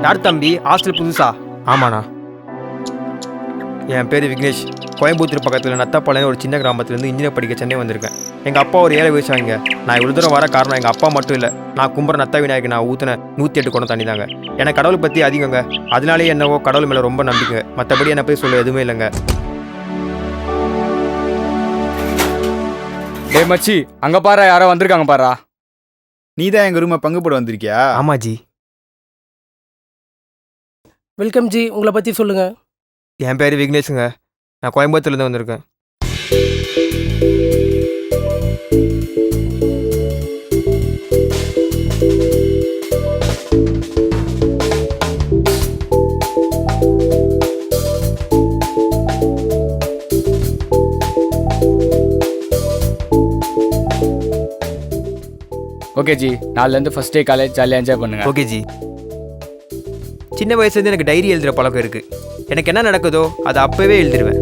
யார் தம்பி ஹாஸ்டல் புதுசா? ஆமாண்ணா. என் பேர் விக்னேஷ். கோயம்புத்தூர் பக்கத்தில் நத்தப்பாளையம் ஒரு சின்ன கிராமத்துலேருந்து இன்ஜினியர் படிக்க சென்னை வந்திருக்கேன். எங்கள் அப்பா ஒரு ஏழை விவசாயிங்க. நான் இவ்வளோ தூரம் வர காரணம் எங்கள் அப்பா மட்டும் இல்லை, நான் கும்புற நத்த விநாயகர் நான் ஊற்றின 108 குடம் தண்ணி தாங்க. எனக்கு கடவுளை பற்றி அதிகங்க. அதனாலே என்னவோ கடவுள் மேலே ரொம்ப நம்பிக்கை. மற்றபடி என்னை போய் சொல்ல எதுவுமே இல்லைங்க. டேய் மச்சி, அங்கே பாரு யாரோ வந்திருக்காங்க பாரா. நீ தான் எங்கள் ரூமை பங்கு போட வந்திருக்கியா? ஆமா ஜி. வெல்கம் ஜி, உங்களை பற்றி சொல்லுங்கள். என் பேர் விக்னேஷுங்க. நான் கோயம்புத்தூர்லேருந்து வந்திருக்கேன். ஓகே ஜி, நாலுலேருந்து ஃபர்ஸ்ட் டே காலேஜ் ஜாலியாக என்ஜாய் பண்ணுங்க. Okay G. சின்ன வயசுலேருந்து எனக்கு டைரி எழுதுகிற பழக்கம் இருக்குது. எனக்கு என்ன நடக்குதோ அதை அப்போவே எழுதிடுவேன்.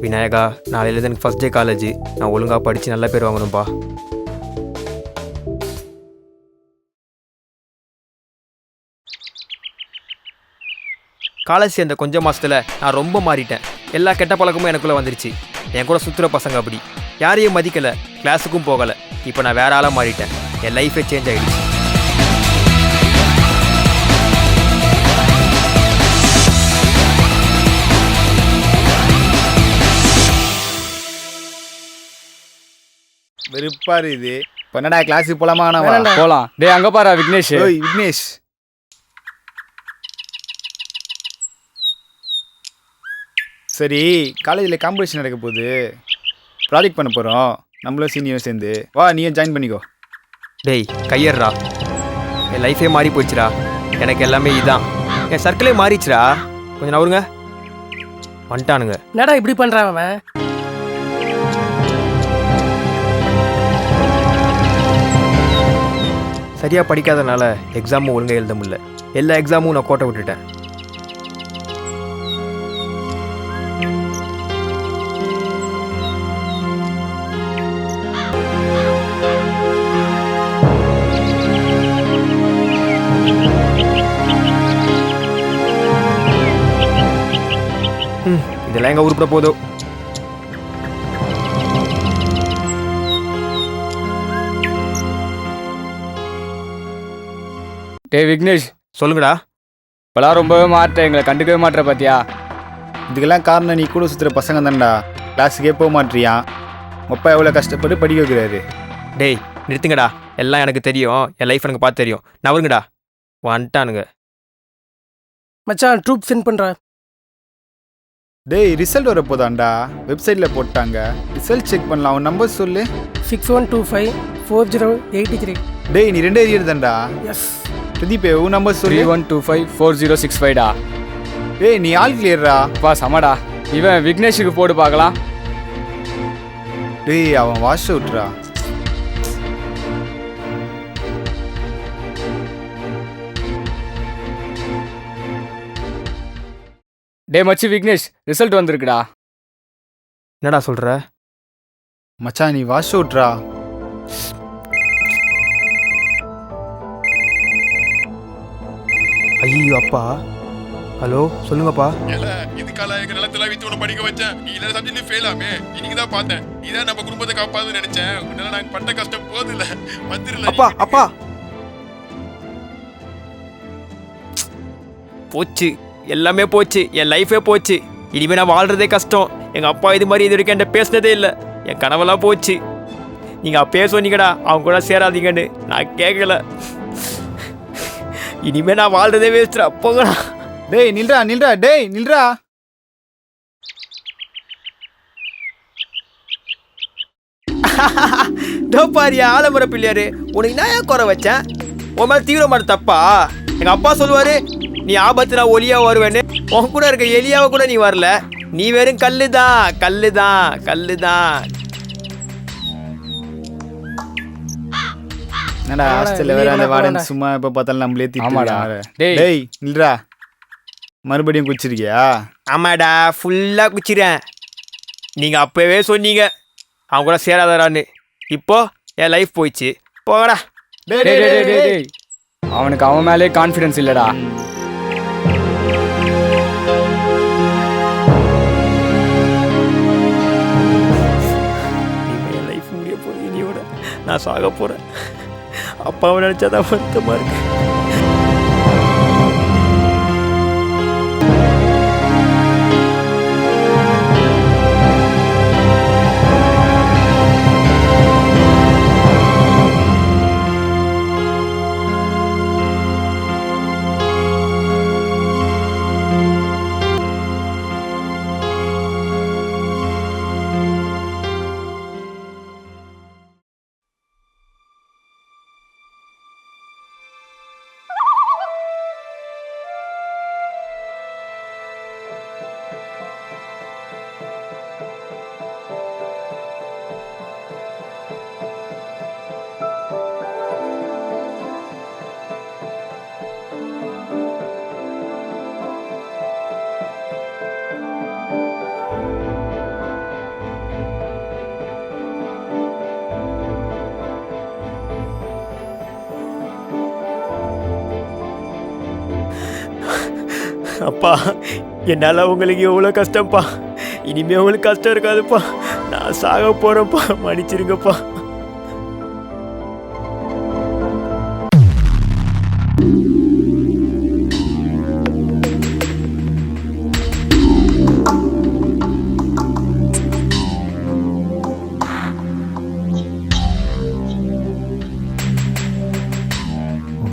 விநாயகா, நாளையிலேருந்து எனக்கு ஃபஸ்ட் டே காலேஜ். நான் ஒழுங்காக படித்து நல்ல பேர் வாங்கணும்ப்பா. காலேஜ் சேர்ந்த கொஞ்சம் மாதத்தில் நான் ரொம்ப மாறிட்டேன். எல்லா கெட்ட பழக்கமும் எனக்குள்ளே வந்துருச்சு. என் கூட சுற்றுற பசங்க அப்படி யாரையும் மதிக்கலை, கிளாஸுக்கும் போகலை. இப்போ நான் வேற ஆளாக மாறிட்டேன். என் லைஃபே சேஞ்ச் ஆகிடுச்சு. வெறுப்பாரு இது. இப்போ என்னடா கிளாஸுக்கு போகலாமா? போகலாம். டேய் அங்கே பாரா விக்னேஷ். ஓய் விக்னேஷ், சரி காலேஜில் காம்படிஷன் நடக்க போகுது, ப்ராஜெக்ட் பண்ண போகிறோம். நம்மளும் சீனியர் சேர்ந்து வா, நீயும் ஜாயின் பண்ணிக்கோ. டேய் கையர்றா, என் லைஃபே மாறி போச்சுடா. எனக்கு எல்லாமே இதான். என் சர்க்கிளே மாறிச்சுடா. கொஞ்சம் நவருங்க. வந்துட்டானுங்க. என்னடா இப்படி பண்ணுறான் அவன்? சரியாக படிக்காதனால எக்ஸாமும் ஒழுங்காக எழுத முடியல. எல்லா எக்ஸாமும் நான் கோட்டை விட்டுட்டேன். இதெல்லாம் எங்க உருப்பட போதோ. டேய் விக்னேஷ், சொல்லுங்கடா. இப்போலாம் ரொம்பவே மாற்றேன், எங்களை கண்டுக்கவே மாட்டேற பார்த்தியா? இதுக்கெல்லாம் காரணம் நீ கூட சுற்றுற பசங்க தான்டா. கிளாஸுக்கே போக மாட்டியா? அப்பா எவ்வளோ கஷ்டப்பட்டு படிக்க வைக்கிறாரு. டேய் நிறுத்துங்கடா. எல்லாம் எனக்கு தெரியும். என் லைஃப் எனக்கு பார்த்து தெரியும். நவருங்கடா. வந்துட்டானுங்க. மச்சான் ட்ரூப் சென்ட் பண்ணுறேன். டேய் ரிசல்ட் வரப்போதான்டா, வெப்சைட்டில் போட்டாங்க. ரிசல்ட் செக் பண்ணலாம். அவன் நம்பர் சொல்லு. 61254083. டேய் நீ 2 ஏரியர் தான்டா. எஸ். பிரதீப் உன் நம்பர் சொல்லு. 31254065டா. டேய் நீ ஆல் கிளியர்ரா. பா சமடா. இவன் விக்னேஷுக்கு போடு பார்க்கலாம். டேய் அவன் வாஷ் அவுட்ரா. டே மச்சி விக்னேஷ், ரிசல்ட் வந்திருக்குடா. என்னடா சொல்ற? மச்சான் நீ வாஷ் அவுட்ரா. ஐயோ அப்பா. ஹலோ சொல்லுங்கப்பா. இதுக்கால எங்க நிலத்துல வித்து உன படிக்க வச்சேன். நீ இல்ல சப்ஜெக்ட்ல ஃபெயில் ஆமே. இன்னைக்கு தான் பார்த்தேன். இதான் நம்ம குடும்பத்தை காப்பாதுன்னு நினைச்சேன். உன்னால நான் பட்ட கஷ்டம் போதில்ல. வந்துருல. அப்பா அப்பா. போச்சு, எல்லாமே போச்சு. என் லைஃபே போச்சு. இனிமே நான் வாழ்றதே கஷ்டம். எங்க அப்பா இது மாதிரி இது வரைக்கும் என்கிட்ட பேசினதே இல்லை. என் கனவெல்லாம் போச்சு. நீங்க அப்பயே சொன்னீங்கடா அவங்க கூட சேராதீங்கன்னு. நான் கேட்கல. இனிமே நான் வாழ்றதே வேஸ்ட்ரா. போங்கடா. டேய் நில்றா நில்றா. டேய் நில்றா. டோப்பாரியா ஆலமர பிள்ளையாரு, உனக்கு நான் ஏன் குறை வச்சேன்? உன் மேலே தீவிரமான தப்பா? எங்க அப்பா சொல்லுவாரு, நீ ஆபத்து நான் ஒலியா வருவேன்னு. உன் கூட இருக்க எலியாவை கூட நீ வரல. நீ வெறும் கல்லுதான் கல்லுதான் கல்லுதான். என்னடா ஹாஸ்டல்ல வேற அந்த வார்டன் சும்மா எப்ப பார்த்தாலும் நம்மளே திட்டுறாங்க. டேய் நில்றா. மறுபடியும் குச்சிருக்கியா? ஆமாடா, ஃபுல்லாக குச்சிறேன். நீங்கள் அப்போவே சொன்னீங்க அவங்க கூட சேராதாரான்னு. இப்போ என் லைஃப் போயிடுச்சு. போகடா. டேய் டேய் டேய் டேய் டேய் டேய் அவனுக்கு அவன் மேலே கான்ஃபிடன்ஸ் இல்லடா. இனிமே என் லைஃப் முடிய போகுது. இனியோட நான் சாக போகிறேன். அப்பாவை நினச்சாதான் வருத்தமாக இருக்கு. அப்பா, என்னால் உங்களுக்கு எவ்வளோ கஷ்டம்ப்பா. இனிமேல் உங்களுக்கு கஷ்டம் இருக்காதுப்பா. நான் சாக போகிறேன்ப்பா. மன்னிச்சிருங்கப்பா.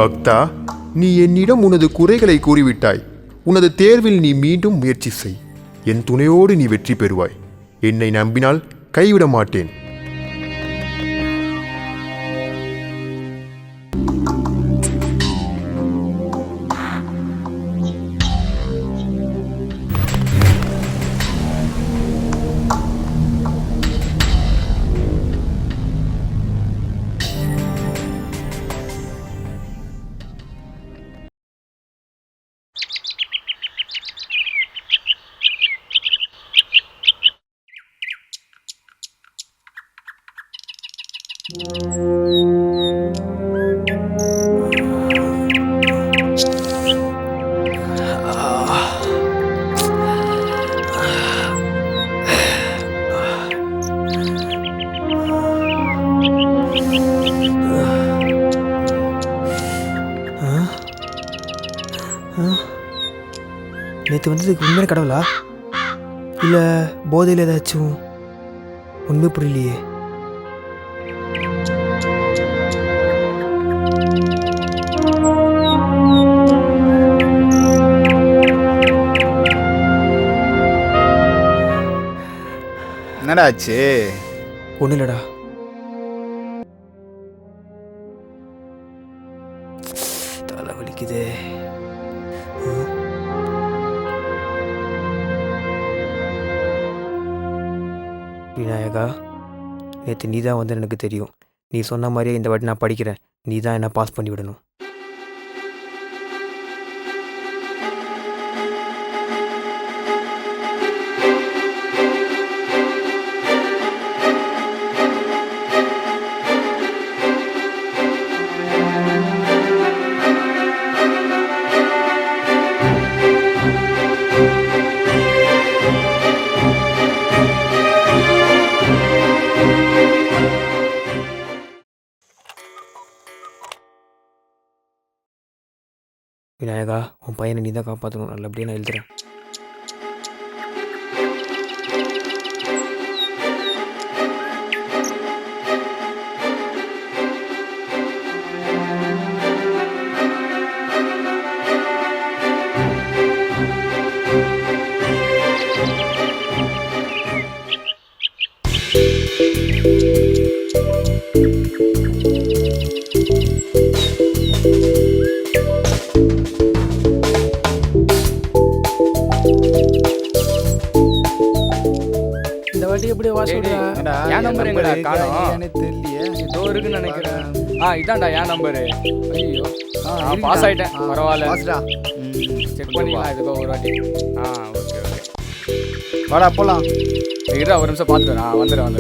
பக்தா, நீ என்னிடம் உனது குறைகளை கூறிவிட்டாய். உனது தேர்வில் நீ மீண்டும் முயற்சி செய். என் துணையோடு நீ வெற்றி பெறுவாய். என்னை நம்பினால் கைவிட மாட்டேன். நேற்று வந்ததுக்கு உண்மையான கடவுளா இல்லை போதையில் ஏதாச்சும் உண்மை புரியலையே. என்னடா ஆச்சு? ஒன்றும் இல்லைடா. தலை வலிக்குது. விநாயகா, நேற்று நீ தான் வந்து எனக்கு தெரியும். நீ சொன்ன மாதிரியே இந்த வாட்டி நான் படிக்கிறேன். நீ தான் என்ன பாஸ் பண்ணி விடணும். விநாயகா, உன் பையனை நீ தான் காப்பாற்றணும். நல்லபடியாக நான் எழுதுறேன். இந்த வாட்டி எப்படி வாசிடுறா? என்னடா, என் நம்பர் எங்கடா இருக்கா காணோம்? இல்லையான்னு தெரியலையே. இதோ இருக்குன்னு நினைக்கிறேன். இதான்டா என் நம்பரு. ஐயோ இருக்குடா. பாஸ் ஆயிட்டேன். பரவாயில்ல. பாஸ்டா. செக் பண்ணிக்கலாம் இதுக்கோ ஒரு வாட்டி. Okay okay. வாடா போலாம். இருடா ஒரு நிமிஷம் பார்த்துட்டு வரேன். வந்துடுறேன்.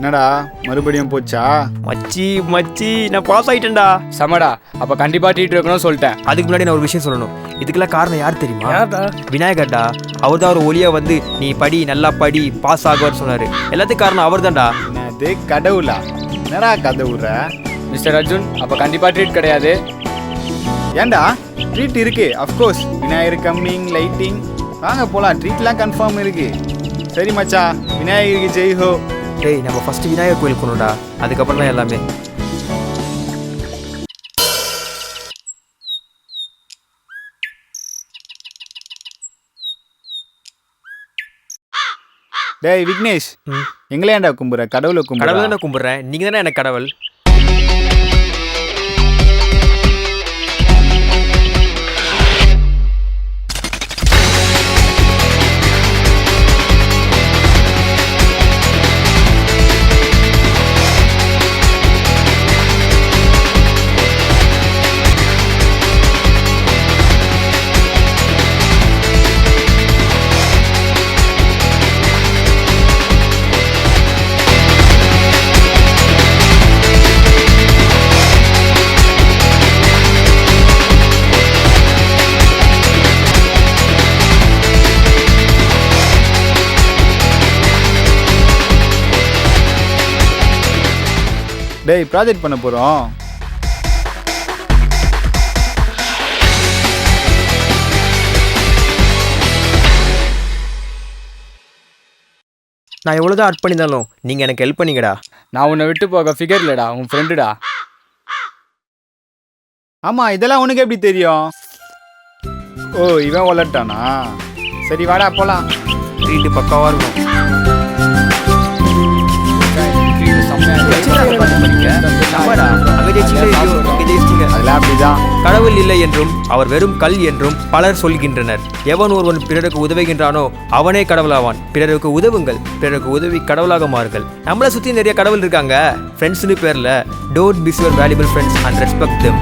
என்னடா மறுபடியும் போச்சா? மச்சி மச்சி நான் பாஸ் ஆயிட்டேன்டா. சமடா அப்போ கண்டிப்பாக ட்ரீட் வைக்கணும்னு சொல்லிட்டேன். அதுக்கு முன்னாடி நான் ஒரு விஷயம் சொல்லணும். இதுக்கெல்லாம் காரணம் யார் தெரியுமா? யார்டா? விநாயகர்டா. அவர் தான் ஒரு ஒளியா வந்து நீ படி நல்லா படி பாஸ் ஆகுவார் சொன்னாரு. எல்லாத்துக்கும் காரணம் அவர் தான்டா. என்னது கடவுளா? என்னடா கதை விடுற? மிஸ்டர் அர்ஜுன் அப்போ கண்டிப்பாக ட்ரீட் கிடையாது. ஏன்டா ட்ரீட் இருக்கு, அஃப்கோர்ஸ். விநாயகர் கம்மிங், லைட்டிங், வாங்க போலாம். ட்ரீட்லாம் கன்ஃபார்ம் இருக்கு. சரி மச்சா, விநாயகருக்கு ஜெய் ஹோ. டேய் நம்ம ஃபர்ஸ்ட் விநாயகர் கோயில் போகணும்டா, அதுக்கப்புறம் தான் எல்லாமே. டேய் விக்னேஷ், எங்களே ஏன்டா கும்புற? கடவுளை கடவுள் கும்புற. தானே கும்பிட்றேன், நீங்க தானே எனக்கு கடவுள். டேய் ப்ராஜெக்ட் பண்ண போறோம். நான் எவ்வளோதான் அர்ட் பண்ணியிருந்தாலும் நீங்கள் எனக்கு ஹெல்ப் பண்ணீங்கடா. நான் உன்னை விட்டு போக ஃபிகர் இல்லைடா, உன் ஃப்ரெண்டுடா. ஆமா, இதெல்லாம் உனக்கு எப்படி தெரியும்? ஓ, இவன் வளர்ட்டானா? சரி வாடா போலாம். ட்ரீட்டு பக்காவாக இருக்கும். ஆமாடா, அங்க ஜெயிச்சீங்களோ இல்லையோ, இங்க ஜெயிச்சீங்க. அதெல்லாம் அப்படிதான். கடவுள் இல்லை என்றும் அவர் வெறும் கல் என்றும் பலர் சொல்கின்றனர். எவன் ஒருவன் பிறருக்கு உதவுகின்றானோ அவனே கடவுளாவான். பிறருக்கு உதவுங்கள், பிறருக்கு உதவி கடவுளாக மாறுங்கள். நம்மளை சுற்றி நிறைய கடவுள் இருக்காங்க. ஃப்ரெண்ட்ஸ்னு பேரில் don't miss your valuable friends and respect them.